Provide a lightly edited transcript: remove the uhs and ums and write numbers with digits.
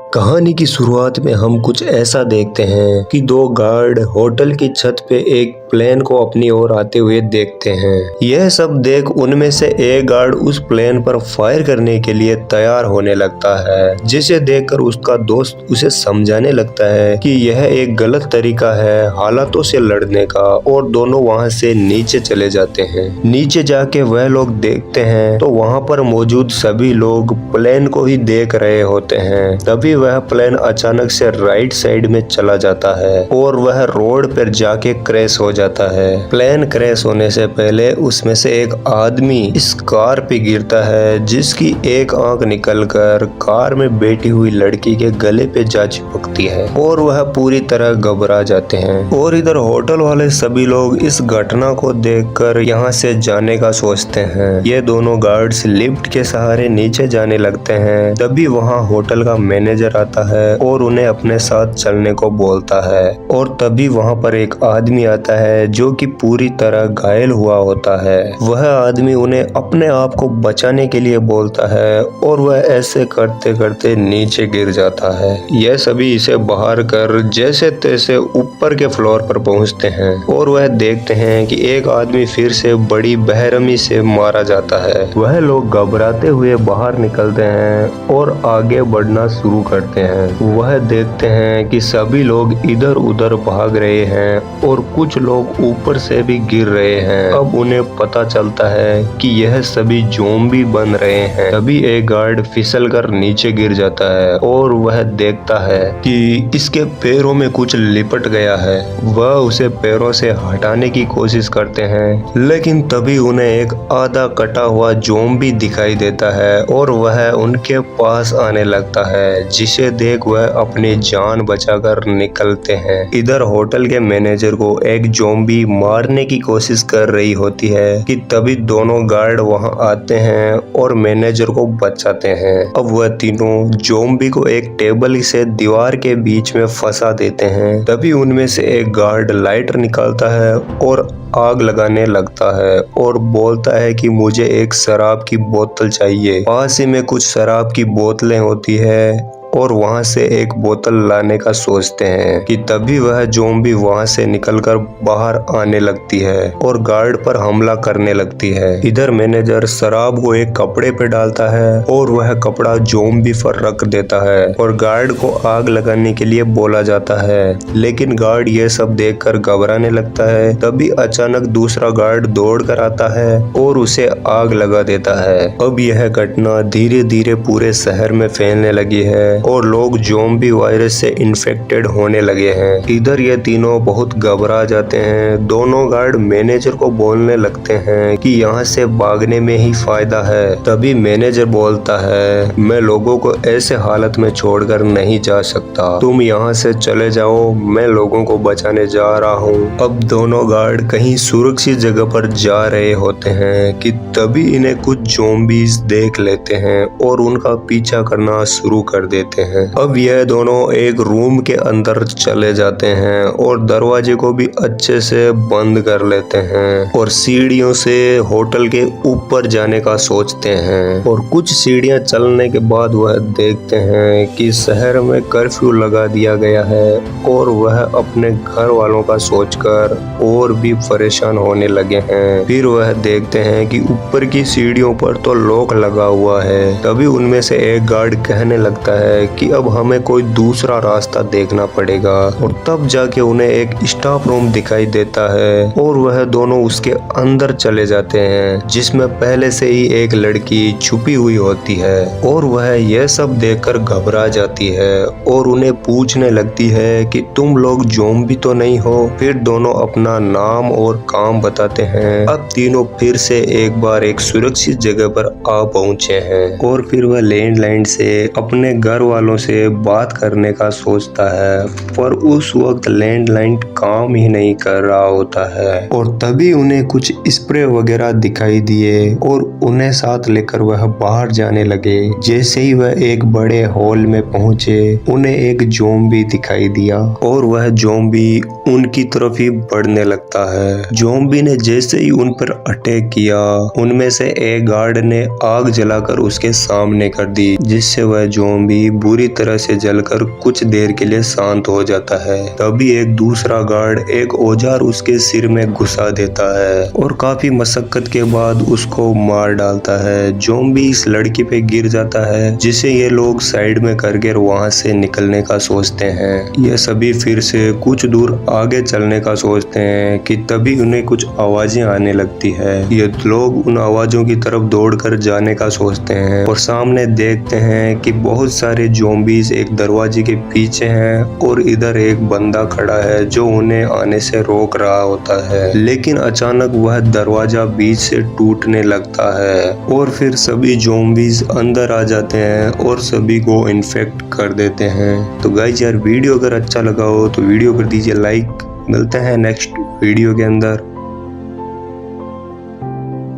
कहानी की शुरुआत में हम कुछ ऐसा देखते हैं कि दो गार्ड होटल की छत पे एक प्लेन को अपनी ओर आते हुए देखते हैं। यह सब देख उनमें से एक गार्ड उस प्लेन पर फायर करने के लिए तैयार होने लगता है, जिसे देखकर उसका दोस्त उसे समझाने लगता है कि यह एक गलत तरीका है हालातों से लड़ने का, और दोनों वहां से नीचे चले जाते हैं। नीचे जाके वह लोग देखते हैं तो वहां पर मौजूद सभी लोग प्लेन को ही देख रहे होते हैं। तभी वह प्लेन अचानक से राइट साइड में चला जाता है और वह रोड पर जाके क्रैश हो जाता है। प्लेन क्रैश होने से पहले उसमें से एक आदमी इस कार पे गिरता है, जिसकी एक आंख निकलकर कार में बैठी हुई लड़की के गले पे जा चिपकती है और वह पूरी तरह घबरा जाते हैं। और इधर होटल वाले सभी लोग इस घटना को देखकर यहाँ से जाने का सोचते हैं। ये दोनों गार्ड्स लिफ्ट के सहारे नीचे जाने लगते हैं। तभी वहाँ होटल का मैनेजर आता है और उन्हें अपने साथ चलने को बोलता है। और तभी वहाँ पर एक आदमी आता है जो कि पूरी तरह घायल हुआ होता है। वह आदमी उन्हें अपने आप को बचाने के लिए बोलता है और वह ऐसे करते करते नीचे गिर जाता है। यह सभी इसे बाहर कर जैसे तैसे ऊपर के फ्लोर पर पहुंचते हैं और वह देखते हैं कि एक आदमी फिर से बड़ी बेरहमी से मारा जाता है। वह लोग घबराते हुए बाहर निकलते हैं और आगे बढ़ना शुरू करते हैं। वह देखते हैं कि सभी लोग इधर उधर भाग रहे हैं और कुछ लोग ऊपर से भी गिर रहे हैं। अब उन्हें पता चलता है कि यह सभी ज़ॉम्बी बन रहे हैं। तभी एक गार्ड फिसलकर नीचे गिर जाता है और वह देखता है कि इसके पैरों में कुछ लिपट गया है। वह उसे पैरों से हटाने की कोशिश करते हैं, लेकिन तभी उन्हें एक आधा कटा हुआ ज़ॉम्बी दिखाई देता है और वह उनके पास आने लगता है, जिसे देख वह अपनी जान बचाकर निकलते हैं। इधर होटल के मैनेजर को एक ज़ॉम्बी मारने की कोशिश कर रही होती है कि तभी दोनों गार्ड वहां आते हैं और मैनेजर को बचाते हैं। अब वह तीनों ज़ॉम्बी को एक टेबल से दीवार के बीच में फंसा देते हैं। तभी उनमें से एक गार्ड लाइटर निकालता है और आग लगाने लगता है और बोलता है कि मुझे एक शराब की बोतल चाहिए। पास ही में कुछ शराब की बोतलें होती है और वहां से एक बोतल लाने का सोचते हैं कि तभी वह ज़ॉम्बी वहां से निकलकर बाहर आने लगती है और गार्ड पर हमला करने लगती है। इधर मैनेजर शराब को एक कपड़े पे डालता है और वह कपड़ा ज़ॉम्बी पर रख देता है और गार्ड को आग लगाने के लिए बोला जाता है, लेकिन गार्ड ये सब देखकर घबराने लगता है। तभी अचानक दूसरा गार्ड दौड़ कर आता है और उसे आग लगा देता है। अब यह घटना धीरे धीरे पूरे शहर में फैलने लगी है और लोग ज़ॉम्बी वायरस से इन्फेक्टेड होने लगे हैं। इधर ये तीनों बहुत घबरा जाते हैं। दोनों गार्ड मैनेजर को बोलने लगते हैं कि यहाँ से भागने में ही फायदा है। तभी मैनेजर बोलता है, मैं लोगों को ऐसे हालत में छोड़कर नहीं जा सकता, तुम यहाँ से चले जाओ, मैं लोगों को बचाने जा रहा हूँ। अब दोनों गार्ड कहीं सुरक्षित जगह पर जा रहे होते हैं कि तभी इन्हें कुछ ज़ॉम्बीज देख लेते हैं और उनका पीछा करना शुरू कर देते हैं। अब यह दोनों एक रूम के अंदर चले जाते हैं और दरवाजे को भी अच्छे से बंद कर लेते हैं और सीढ़ियों से होटल के ऊपर जाने का सोचते हैं। और कुछ सीढ़ियां चलने के बाद वह देखते हैं कि शहर में कर्फ्यू लगा दिया गया है और वह अपने घर वालों का सोचकर और भी परेशान होने लगे हैं। फिर वह देखते हैं कि ऊपर की सीढ़ियों पर तो लॉक लगा हुआ है। तभी उनमें से एक गार्ड कहने लगता है कि अब हमें कोई दूसरा रास्ता देखना पड़ेगा। और तब जाके उन्हें एक स्टाफ रूम दिखाई देता है और वह दोनों उसके अंदर चले जाते हैं, जिसमें पहले से ही एक लड़की छुपी हुई होती है और वह यह सब देखकर घबरा जाती है और उन्हें पूछने लगती है कि तुम लोग ज़ॉम्बी तो नहीं हो। फिर दोनों अपना नाम और काम बताते हैं। अब तीनों फिर से एक बार एक सुरक्षित जगह पर आ पहुंचे हैं और फिर वह लैंडलाइन से अपने घर वालों से बात करने का सोचता है, पर उस वक्त लैंडलाइन काम ही नहीं कर रहा होता है। और तभी उन्हें कुछ स्प्रे वगैरह दिखाई दिए और उन्हें साथ लेकर वह बाहर जाने लगे। जैसे ही वह एक बड़े हॉल में पहुंचे, उन्हें एक ज़ॉम्बी दिखाई दिया और वह ज़ॉम्बी उनकी तरफ ही बढ़ने लगता है। ज़ॉम्बी ने जैसे ही उन पर अटैक किया, उनमें से एक गार्ड ने आग जलाकर उसके सामने कर दी, जिससे वह ज़ॉम्बी बुरी तरह से जलकर कुछ देर के लिए शांत हो जाता है। तभी एक दूसरा गार्ड एक औजार उसके सिर में घुसा देता है और काफी मशक्कत के बाद उसको मार डालता है। ज़ॉम्बी इस लड़की पे गिर जाता है जिसे ये लोग साइड में करके वहां से निकलने का सोचते हैं। ये सभी फिर से कुछ दूर आगे चलने का सोचते हैं कि तभी उन्हें कुछ आवाजें आने लगती है। ये लोग उन आवाजों की तरफ दौड़कर जाने का सोचते हैं और सामने देखते हैं कि बहुत सारे ज़ॉम्बीज एक दरवाजे के पीछे हैं और इधर एक बंदा खड़ा है जो उन्हें आने से रोक रहा होता है। लेकिन अचानक वह दरवाजा बीच से टूटने लगता है और फिर सभी ज़ॉम्बीज अंदर आ जाते हैं और सभी को इन्फेक्ट कर देते हैं। तो गाइस यार वीडियो अगर अच्छा लगा हो तो वीडियो कर दीजिए लाइक। मिलते हैं नेक्स्ट वीडियो के अंदर।